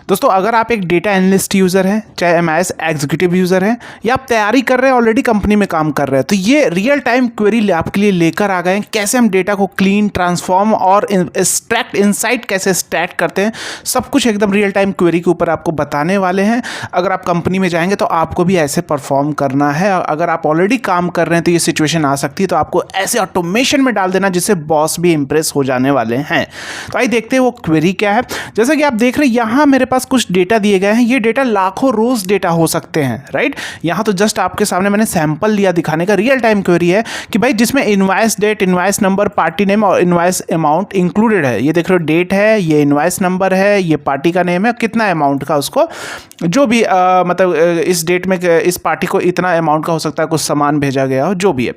दोस्तों अगर आप एक डेटा एनालिस्ट यूज़र हैं, चाहे एमआईएस एग्जीक्यूटिव यूज़र हैं, या आप तैयारी कर रहे हैं, ऑलरेडी कंपनी में काम कर रहे हैं, तो ये रियल टाइम क्वेरी आपके लिए लेकर आ गए हैं। कैसे हम डेटा को क्लीन, ट्रांसफॉर्म और एक्सट्रैक्ट इनसाइट कैसे एक्सट्रैक्ट करते हैं, सब कुछ एकदम रियल टाइम क्वेरी के ऊपर आपको बताने वाले हैं। अगर आप कंपनी में जाएंगे तो आपको भी ऐसे परफॉर्म करना है। अगर आप ऑलरेडी काम कर रहे हैं तो ये सिचुएशन आ सकती है, तो आपको ऐसे ऑटोमेशन में डाल देना जिससे बॉस भी इंप्रेस हो जाने वाले हैं। तो आइए देखते हैं वो क्वेरी क्या है। जैसा कि आप देख रहे हैं यहाँ मेरे पास कुछ डेटा दिए गए हैं। ये डेटा लाखों रोज डेटा हो सकते हैं, राइट। यहाँ तो जस्ट आपके सामने मैंने सैंपल लिया दिखाने का। रियल टाइम क्वेरी है कि भाई जिसमें invoice date, invoice number, party name और इनवाइस अमाउंट इंक्लूडेड है। ये देख रहे हो डेट है, ये इनवाइस नंबर है, ये पार्टी का नेम है, कितना अमाउंट का उसको जो भी मतलब इस डेट में इस पार्टी को इतना अमाउंट का हो सकता है, कुछ सामान भेजा गया हो, जो भी है।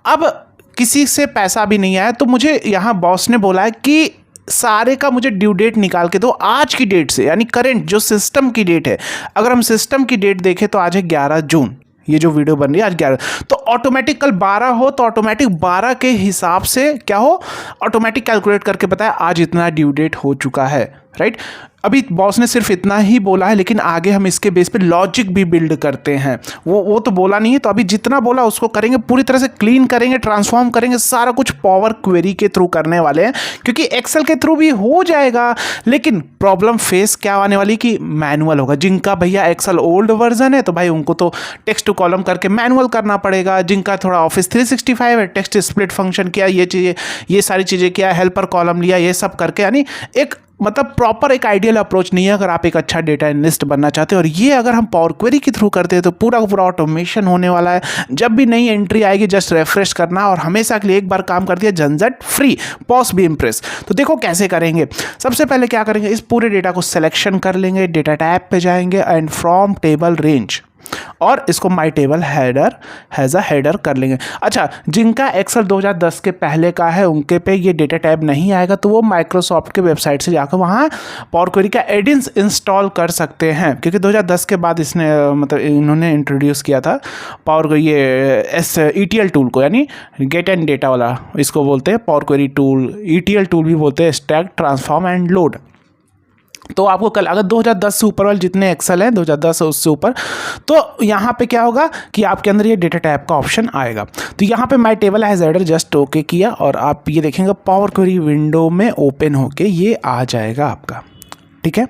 अब किसी से पैसा भी नहीं आया, तो मुझे यहाँ बॉस ने बोला है कि सारे का मुझे ड्यू डेट निकाल के दो आज की डेट से, यानी करंट जो सिस्टम की डेट है। अगर हम सिस्टम की डेट देखें तो आज है 11 जून। ये जो वीडियो बन रही है आज 11, तो ऑटोमेटिक कल 12 हो तो ऑटोमेटिक 12 के हिसाब से क्या हो, ऑटोमेटिक कैलकुलेट करके बताया आज इतना ड्यू डेट हो चुका है, राइट। अभी बॉस ने सिर्फ इतना ही बोला है, लेकिन आगे हम इसके बेस पे लॉजिक भी बिल्ड करते हैं। वो तो बोला नहीं है, तो अभी जितना बोला उसको करेंगे, पूरी तरह से क्लीन करेंगे, ट्रांसफॉर्म करेंगे, सारा कुछ पावर क्वेरी के थ्रू करने वाले हैं। क्योंकि एक्सेल के थ्रू भी हो जाएगा, लेकिन प्रॉब्लम फेस क्या आने वाली कि मैनुअल होगा। जिनका भैया एक्सेल ओल्ड वर्जन है तो भाई उनको तो टेक्स्ट टू कॉलम करके मैनुअल करना पड़ेगा। जिनका थोड़ा ऑफिस 365 है, टेक्स्ट स्प्लिट फंक्शन किया, ये चीज़ें, ये सारी चीज़ें किया, हेल्पर कॉलम लिया, ये सब करके, यानी एक मतलब प्रॉपर एक आइडियल अप्रोच नहीं है अगर आप एक अच्छा डेटा एनालिस्ट बनना चाहते हैं। और ये अगर हम पावर क्वेरी के थ्रू करते हैं तो पूरा का पूरा ऑटोमेशन होने वाला है। जब भी नई एंट्री आएगी जस्ट रिफ्रेश करना और हमेशा के लिए एक बार काम कर दिया, झंझट फ्री, बॉस भी इंप्रेस। तो देखो कैसे करेंगे। सबसे पहले क्या करेंगे, इस पूरे डेटा को सिलेक्शन कर लेंगे, डेटा टैब पे जाएंगे एंड फ्रॉम टेबल रेंज, और इसको माई table header has a header कर लेंगे। अच्छा, जिनका एक्सेल 2010 के पहले का है उनके पे ये डेटा टैब नहीं आएगा, तो वो माइक्रोसॉफ्ट के वेबसाइट से जाकर वहाँ पावर क्वेरी का एडिंस इंस्टॉल कर सकते हैं। क्योंकि 2010 के बाद इसने मतलब इन्होंने इंट्रोड्यूस किया था पावर ये ETL टूल को, यानी गेट एंड डेटा वाला, इसको बोलते हैं power query tool. ETL tool भी बोलते हैं, एक्सट्रैक्ट, ट्रांसफॉर्म एंड लोड। तो आपको कल अगर 2010 से ऊपर वाले जितने एक्सेल हैं 2010 उससे ऊपर, तो यहाँ पे क्या होगा कि आपके अंदर ये डेटा टैब का ऑप्शन आएगा। तो यहाँ पे माई table has header just okay किया और आप ये देखेंगे पावर क्वेरी विंडो में ओपन होके ये आ जाएगा आपका, ठीक है।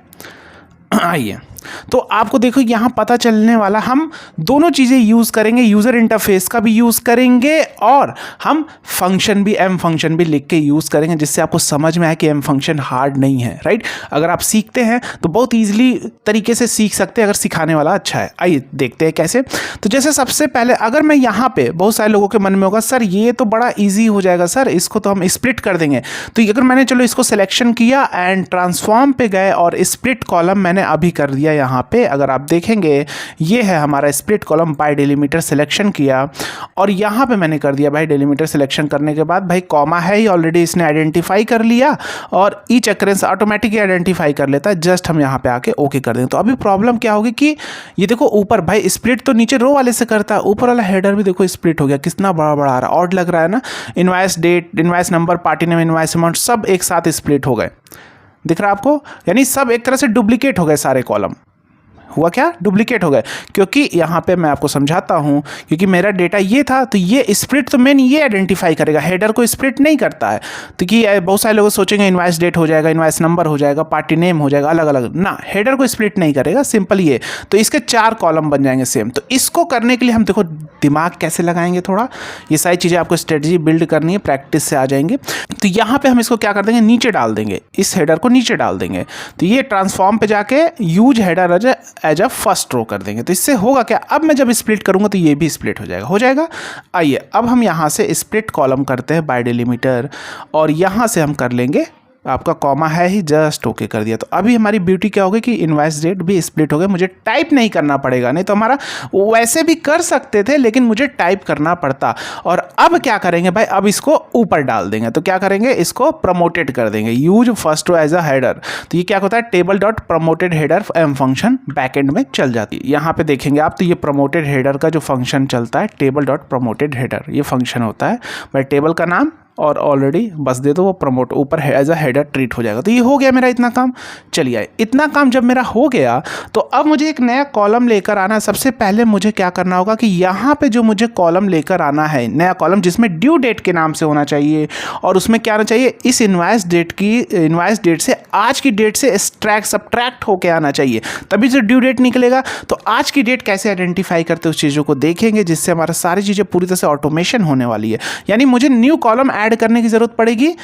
आइए, तो आपको देखो यहाँ पता चलने वाला, हम दोनों चीज़ें यूज़ करेंगे, यूज़र इंटरफेस का भी यूज़ करेंगे और हम फंक्शन भी, एम फंक्शन भी लिख के यूज़ करेंगे, जिससे आपको समझ में आए कि एम फंक्शन हार्ड नहीं है, राइट। अगर आप सीखते हैं तो बहुत ईजिली तरीके से सीख सकते हैं अगर सिखाने वाला अच्छा है। आइए देखते हैं कैसे। तो जैसे सबसे पहले अगर मैं यहाँ पे, बहुत सारे लोगों के मन में होगा सर ये तो बड़ा ईजी हो जाएगा सर, इसको तो हम स्प्लिट कर देंगे। तो अगर मैंने चलो इसको सिलेक्शन किया एंड ट्रांसफॉर्म पे गए और स्प्लिट कॉलम मैंने अभी कर दिया। यहाँ पे अगर आप देखेंगे ये है हमारा split column, by delimiter selection किया और यहाँ पे मैंने कर दिया भाई डेलीमीटर सिलेक्शन करने के बाद भाई कॉमा है ही ऑलरेडी इसने आइडेंटिफाई कर लिया और ईच अकरेंस ऑटोमेटिक आइडेंटिफाई कर लेता है। जस्ट हम यहाँ पे आके ओके कर देंगे। तो अभी प्रॉब्लम क्या होगी कि ये देखो ऊपर भाई स्प्लिट तो नीचे रो वाले से करता है, ऊपर वाला हेडर भी देखो स्प्लिट हो गया, कितना बड़ा बड़ा आ रहा है, ऑड लग रहा है ना। Invoice date, invoice number, party name, invoice amount सब एक साथ स्प्लिट हो गए, दिख रहा है आपको, यानी सब एक तरह से डुप्लीकेट हो गए, सारे कॉलम हुआ क्या, डुप्लीकेट हो गए। क्योंकि यहाँ पे मैं आपको समझाता हूँ, क्योंकि मेरा डेटा ये था तो ये स्प्लिट तो मेन ये आइडेंटिफाई करेगा, हेडर को स्प्लिट नहीं करता है। तो कि बहुत सारे लोग सोचेंगे इनवाइस डेट हो जाएगा, इनवाइस नंबर हो जाएगा, पार्टी नेम हो जाएगा, अलग अलग ना, हेडर को स्प्लिट नहीं करेगा, सिंपल ये। तो इसके 4 कॉलम बन जाएंगे सेम। तो इसको करने के लिए हम देखो दिमाग कैसे लगाएंगे, थोड़ा ये सारी चीज़ें आपको स्ट्रेटजी बिल्ड करनी है, प्रैक्टिस से आ जाएंगे। तो यहाँ पे हम इसको क्या कर देंगे, नीचे डाल देंगे, इस हेडर को नीचे डाल देंगे। तो ये ट्रांसफॉर्म पे जाके use header as a first row कर देंगे। तो इससे होगा क्या, अब मैं जब स्प्लिट करूंगा तो ये भी स्प्लिट हो जाएगा। आइए अब हम यहाँ से स्प्लिट कॉलम करते हैं बाय डेलीमीटर और यहाँ से हम कर लेंगे, आपका कॉमा है ही, जस्ट ओके कर दिया। तो अभी हमारी ब्यूटी क्या होगी कि इनवाइस डेट भी स्प्लिट हो गए, मुझे टाइप नहीं करना पड़ेगा, नहीं तो हमारा वैसे भी कर सकते थे लेकिन मुझे टाइप करना पड़ता। और अब क्या करेंगे भाई, अब इसको ऊपर डाल देंगे। तो क्या करेंगे, इसको प्रमोटेड कर देंगे, use first row as a header. तो ये क्या होता है, table dot promoted header M function backend में चल जाती है। यहाँ पे देखेंगे आप, तो ये प्रमोटेड हेडर का जो फंक्शन चलता है, टेबल डॉट प्रमोटेड हेडर, ये फंक्शन होता है भाई, टेबल का नाम और ऑलरेडी बस दे दो, वो प्रमोट ऊपर एज अ हेडर ट्रीट हो जाएगा। तो ये हो गया मेरा इतना काम। चलिए इतना काम जब मेरा हो गया तो अब मुझे एक नया कॉलम लेकर आना है। सबसे पहले मुझे क्या करना होगा कि यहाँ पे जो मुझे कॉलम लेकर आना है, नया कॉलम जिसमें ड्यू डेट के नाम से होना चाहिए और उसमें क्या आना चाहिए, इस इनवॉइस डेट से आज की डेट से सब्ट्रैक्ट होके आना चाहिए, तभी से ड्यू डेट निकलेगा। तो आज की डेट कैसे आइडेंटिफाई करते हैं उस चीज़ों को देखेंगे, जिससे हमारा सारी चीज़ें पूरी तरह से ऑटोमेशन होने वाली है। यानी मुझे न्यू कॉलम ऐड करने की ज़रूरत पड़ेगी,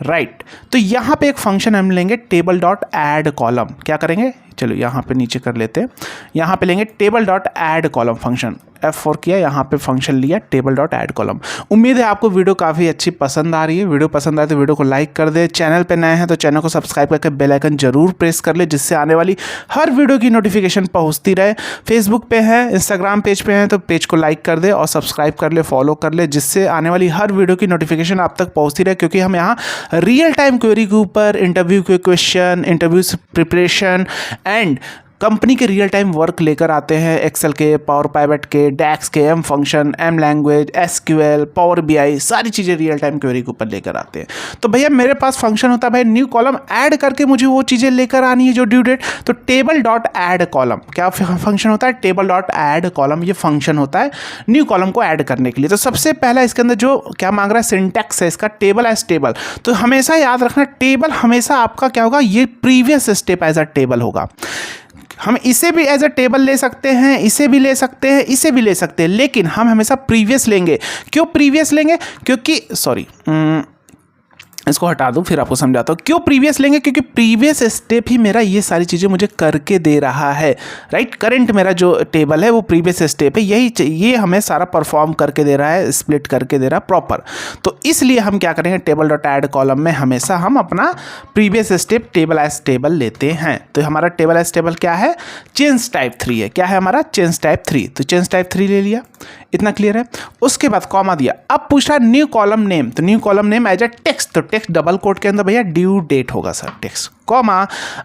राइट। तो यहाँ पे एक फंक्शन हम लेंगे टेबल डॉट ऐड कॉलम। क्या करेंगे, चलो यहाँ पे नीचे कर लेते हैं, यहाँ पे लेंगे table dot add column function, F4 किया, यहाँ पे फंक्शन लिया टेबल डॉट ऐड कॉलम। उम्मीद है आपको वीडियो काफ़ी अच्छी पसंद आ रही है। वीडियो पसंद आए तो वीडियो को लाइक कर दे, चैनल पे नए हैं तो चैनल को सब्सक्राइब करके बेल आइकन जरूर प्रेस कर ले, जिससे आने वाली हर वीडियो की नोटिफिकेशन पहुँचती रहे। फेसबुक पे है, इंस्टाग्राम पेज पे है तो पेज को लाइक कर दे और सब्सक्राइब कर ले, फॉलो कर ले, जिससे आने वाली हर वीडियो की नोटिफिकेशन आप तक पहुँचती रहे। क्योंकि हम यहाँ रियल टाइम क्वेरी के ऊपर इंटरव्यू के question, interview preparation and company के रियल टाइम वर्क लेकर आते हैं। एक्सेल के, पावर पाइवेट के, डैक्स के, M function, M language, SQL, Power BI, सारी चीज़ें रियल टाइम क्वेरी के ऊपर लेकर आते हैं। तो भैया मेरे पास फंक्शन होता है भाई न्यू कॉलम ऐड करके मुझे वो चीज़ें लेकर आनी है जो ड्यू डेट। तो टेबल डॉट ऐड कॉलम क्या फंक्शन होता है, टेबल डॉट ऐड कॉलम ये फंक्शन होता है न्यू कॉलम को ऐड करने के लिए। तो सबसे पहला इसके अंदर जो क्या मांग रहा है, सिंटैक्स है इसका, टेबल एज टेबल। तो हमेशा याद रखना टेबल हमेशा आपका क्या होगा, ये previous step as a table होगा। हम इसे भी एज अ टेबल ले सकते हैं, इसे भी ले सकते हैं, इसे भी ले सकते हैं, लेकिन हम हमेशा प्रीवियस लेंगे। क्यों प्रीवियस लेंगे, क्योंकि इसको हटा दूं फिर आपको समझाता हूँ क्यों प्रीवियस लेंगे। क्योंकि प्रीवियस स्टेप ही मेरा ये सारी चीज़ें मुझे करके दे रहा है, राइट। करंट मेरा जो टेबल है वो प्रीवियस स्टेप है, ये हमें सारा परफॉर्म करके दे रहा है, स्प्लिट करके दे रहा है प्रॉपर। तो इसलिए हम क्या करेंगे, टेबल डॉट ऐड कॉलम में हमेशा हम अपना previous step table as table लेते हैं। तो हमारा टेबल एज टेबल क्या है, चेंज टाइप 3 है। क्या है हमारा, चेंज टाइप 3। तो चेंज टाइप 3 ले लिया, इतना क्लियर है। उसके बाद कॉमा दिया। अब पूछ रहा न्यू कॉलम नेम, तो new column name as a text, तो टेक्स्ट डबल कोट के अंदर भैया ड्यू डेट होगा सर, टेक्स्ट कॉमा।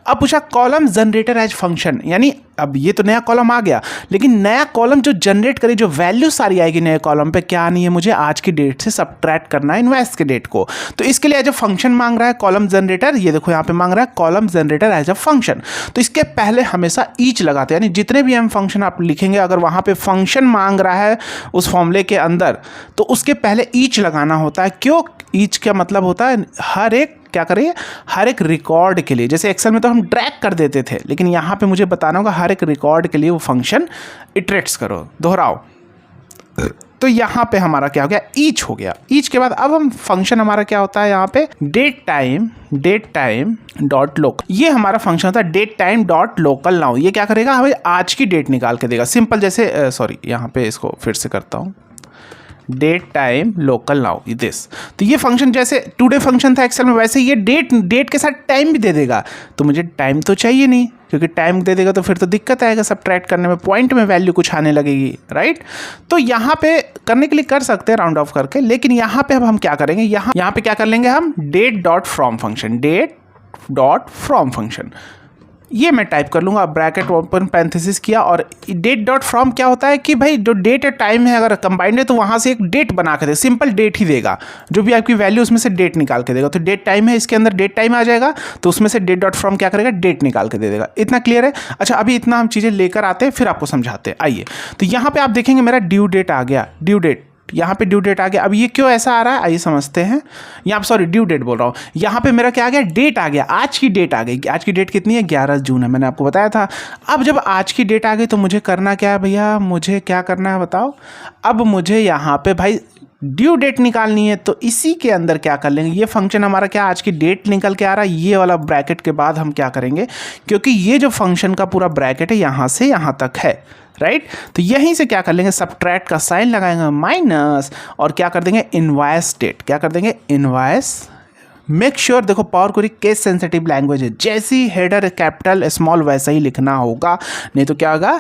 अब पूछा कॉलम जनरेटर एज फंक्शन, यानी अब ये तो नया कॉलम आ गया, लेकिन नया कॉलम जो जनरेट करे, जो वैल्यू सारी आएगी नए कॉलम पे, क्या आनी है, मुझे आज की डेट से सबट्रैक्ट करना है इनवॉइस के डेट को। तो इसके लिए एज अ फंक्शन मांग रहा है कॉलम जनरेटर, ये देखो यहाँ पे मांग रहा है column generator as a function. तो इसके पहले हमेशा ईच लगाते हैं, यानी जितने भी हम फंक्शन आप लिखेंगे, अगर वहाँ पे फंक्शन मांग रहा है उस फॉर्मूले के अंदर, तो उसके पहले ईच लगाना होता है। क्यों, ईच का मतलब होता है हर एक, क्या करिए, हर एक रिकॉर्ड के लिए। जैसे एक्सेल में तो हम ड्रैग कर देते थे, लेकिन यहाँ पे मुझे बताना होगा हर एक रिकॉर्ड के लिए वो फंक्शन इटरेट्स करो, दोहराओ। तो यहाँ पे हमारा क्या हो गया, ईच हो गया। ईच के बाद अब हम फंक्शन हमारा क्या होता है, यहाँ पे डेट टाइम डॉट लोकल, ये हमारा फंक्शन होता है date time dot local now. ये क्या करेगा, हमें आज की डेट निकाल के देगा। सिंपल, जैसे यहाँ पे इसको फिर से करता हूँ, date time local now this. तो ये फंक्शन जैसे टुडे फंक्शन था एक्सेल में, वैसे ये डेट के साथ टाइम भी दे देगा। तो मुझे टाइम तो चाहिए नहीं, क्योंकि टाइम दे देगा तो फिर तो दिक्कत आएगा सबट्रैक्ट करने में, पॉइंट में वैल्यू कुछ आने लगेगी, राइट। तो यहाँ पे करने के लिए कर सकते हैं राउंड ऑफ करके, लेकिन यहाँ पे अब हम क्या करेंगे, यहाँ पे क्या कर लेंगे हम, date dot from function, date dot from function. ये मैं टाइप कर लूँगा, ब्रैकेट ओपन पैरेंथेसिस किया, और डेट डॉट फ्रॉम क्या होता है कि भाई जो डेट और टाइम है अगर कंबाइंड है तो वहाँ से एक डेट बना के दे, सिंपल डेट ही देगा, जो भी आपकी वैल्यू उसमें से डेट निकाल के देगा। तो डेट टाइम है, इसके अंदर डेट टाइम आ जाएगा, तो उसमें से डेट डॉट फ्रॉम क्या करेगा, डेट निकाल के दे देगा। इतना क्लियर है। अच्छा, अभी इतना हम चीज़ें लेकर आते हैं, फिर आपको समझाते हैं। आइए, तो यहाँ पर आप देखेंगे मेरा ड्यू डेट आ गया, ड्यू डेट, यहाँ पे ड्यू डेट आ गया। अब ये क्यों ऐसा आ रहा है, आइए समझते हैं। यहाँ सॉरी ड्यू डेट बोल रहा हूँ, यहाँ पे मेरा क्या आ गया, डेट आ गया, आज की डेट आ गई। आज की डेट कितनी है, 11 जून है, मैंने आपको बताया था। अब जब आज की डेट आ गई तो मुझे करना क्या है भैया, मुझे क्या करना है बताओ। अब मुझे यहाँ पे भाई ड्यू डेट निकालनी है, तो इसी के अंदर क्या कर लेंगे, ये फंक्शन हमारा क्या आज की डेट निकल के आ रहा है, ये वाला ब्रैकेट के बाद हम क्या करेंगे, क्योंकि ये जो फंक्शन का पूरा ब्रैकेट है यहाँ से यहाँ तक है, राइट। तो यहीं से क्या कर लेंगे, सबट्रैक्ट का साइन लगाएंगे, माइनस, और क्या कर देंगे, इनवॉइस डेट, क्या कर देंगे, इनवॉइस। मेक श्योर, देखो power query case sensitive language है, जैसी हेडर कैपिटल स्मॉल वैसा ही लिखना होगा, नहीं तो क्या होगा,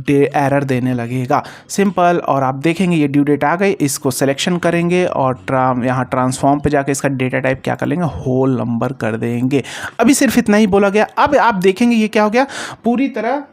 एरर देने लगेगा। सिंपल। और आप देखेंगे ये ड्यू डेट आ गई, इसको सिलेक्शन करेंगे और यहाँ ट्रांसफॉर्म पे जाके इसका डेटा टाइप क्या कर लेंगे, होल नंबर कर देंगे। अभी सिर्फ इतना ही बोला गया। अब आप देखेंगे ये क्या हो गया, पूरी तरह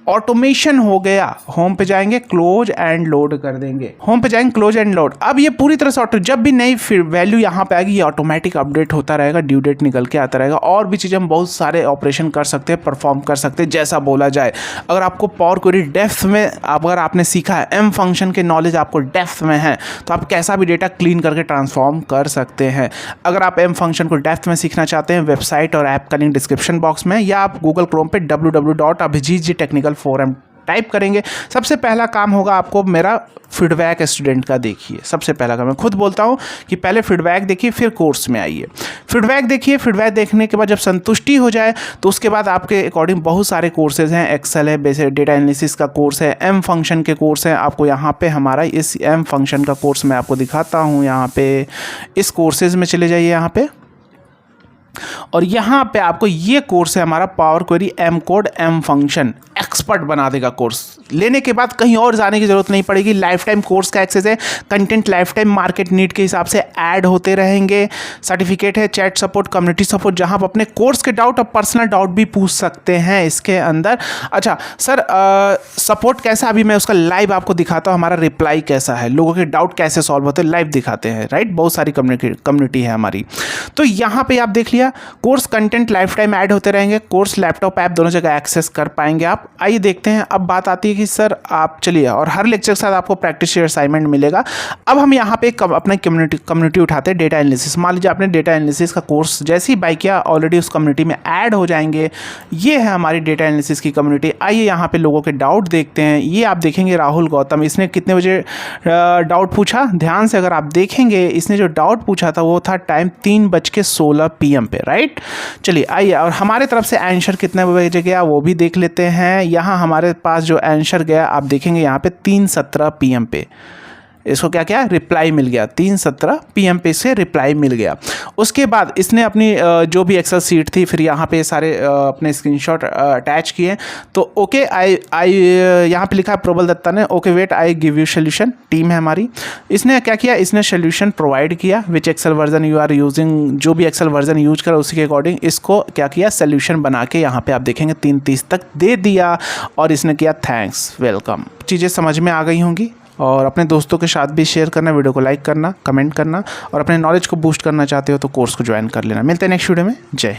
ऑटोमेशन हो गया। होम पे जाएंगे, क्लोज एंड लोड कर देंगे, होम पे जाएंगे, क्लोज एंड लोड। अब ये पूरी तरह से ऑटो, जब भी नई वैल्यू यहाँ पे आएगी ये ऑटोमेटिक अपडेट होता रहेगा, ड्यू डेट निकल के आता रहेगा। और भी चीज़ें हम बहुत सारे ऑपरेशन कर सकते हैं, परफॉर्म कर सकते हैं जैसा बोला जाए। अगर आपको पावर क्वेरी डेप्थ में अगर आपने सीखा है, एम फंक्शन के नॉलेज आपको डेप्थ में है, तो आप कैसा भी डेटा क्लीन करके ट्रांसफॉर्म कर सकते हैं। अगर आप एम फंक्शन को डेप्थ में सीखना चाहते हैं, वेबसाइट और ऐप का लिंक डिस्क्रिप्शन बॉक्स में, या आप गूगल क्रोम पे www.abhijitjtechnicalforum टाइप करेंगे। सबसे पहला काम होगा आपको मेरा फीडबैक स्टूडेंट का देखिए। सबसे पहला काम मैं खुद बोलता हूँ कि पहले फीडबैक देखिए, फिर कोर्स में आइए। फीडबैक देखिए, फीडबैक देखने के बाद जब संतुष्टि हो जाए तो उसके बाद आपके अकॉर्डिंग बहुत सारे कोर्सेज हैं। एक्सेल है, बेसिक डेटा एनालिसिस का कोर्स है, एम फंक्शन के कोर्स हैं। आपको यहाँ पे हमारा इस एम फंक्शन का कोर्स मैं आपको दिखाता हूँ। यहाँ पे इस कोर्सेज में चले जाइए यहाँ पे, और यहाँ पे आपको ये कोर्स है हमारा Power Query M code M function expert बना देगा। कोर्स लेने के बाद कहीं और जाने की जरूरत नहीं पड़ेगी। लाइफ टाइम कोर्स का एक्सेस है, content life time market need के हिसाब से ऐड होते रहेंगे। सर्टिफिकेट है, चैट सपोर्ट, कम्युनिटी सपोर्ट, जहाँ आप अपने कोर्स के डाउट और पर्सनल डाउट भी पूछ सकते हैं इसके अंदर। अच्छा सर, सपोर्ट कैसा, अभी मैं उसका लाइव आपको दिखाता हूँ। हमारा रिप्लाई कैसा है, लोगों के डाउट कैसे सॉल्व होते हैं, लाइव दिखाते हैं, राइट। बहुत सारी कम्युनिटी है हमारी। तो यहाँ पे आप देख लिया, course content life time add होते रहेंगे। कोर्स लैपटॉप ऐप दोनों जगह एक्सेस कर पाएंगे आप। आइए देखते हैं। अब बात आती है कि सर आप चलिए, और हर लेक्चर के साथ आपको प्रैक्टिस असाइनमेंट मिलेगा। अब हम यहाँ पे अपना कम्युनिटी उठाते हैं, डेटा एनालिसिस। मान लीजिए आपने डेटा एनालिसिस का कोर्स जैसे ही बाय किया, ऑलरेडी उस कम्युनिटी में ऐड हो जाएंगे। ये है हमारी डेटा एनालिसिस की कम्युनिटी। आइए यहाँ पे लोगों के डाउट देखते हैं। ये आप देखेंगे राहुल गौतम, इसने कितने बजे डाउट पूछा, ध्यान से अगर आप देखेंगे, इसने जो डाउट पूछा था वो था टाइम 3:16 PM पे, राइट। चलिए आइए, और हमारे तरफ से आंसर कितने बजे गया वो भी देख लेते हैं। यहाँ हमारे पास जो आंसर गया आप देखेंगे यहाँ पे 3:17 PM पे इसको क्या क्या रिप्लाई मिल गया। 3:17 PM पे इसे रिप्लाई मिल गया। उसके बाद इसने अपनी जो भी एक्सेल सीट थी, फिर यहाँ पे सारे अपने स्क्रीनशॉट अटैच किए। तो ओके, आई यहाँ पे लिखा है प्रबल दत्ता ने, okay wait I give you solution. Team है हमारी, इसने क्या किया, इसने सोल्यूशन प्रोवाइड किया। Which Excel version you are using, जो भी एक्सेल वर्जन यूज करा उसी के अकॉर्डिंग इसको क्या किया, सोल्यूशन बना के यहाँ पे आप देखेंगे 3:30 तक दे दिया। और इसने किया थैंक्स, वेलकम। चीज़ें समझ में आ गई होंगी, और अपने दोस्तों के साथ भी शेयर करना, वीडियो को लाइक करना, कमेंट करना, और अपने नॉलेज को बूस्ट करना चाहते हो तो कोर्स को ज्वाइन कर लेना। मिलते हैं नेक्स्ट वीडियो में। जय।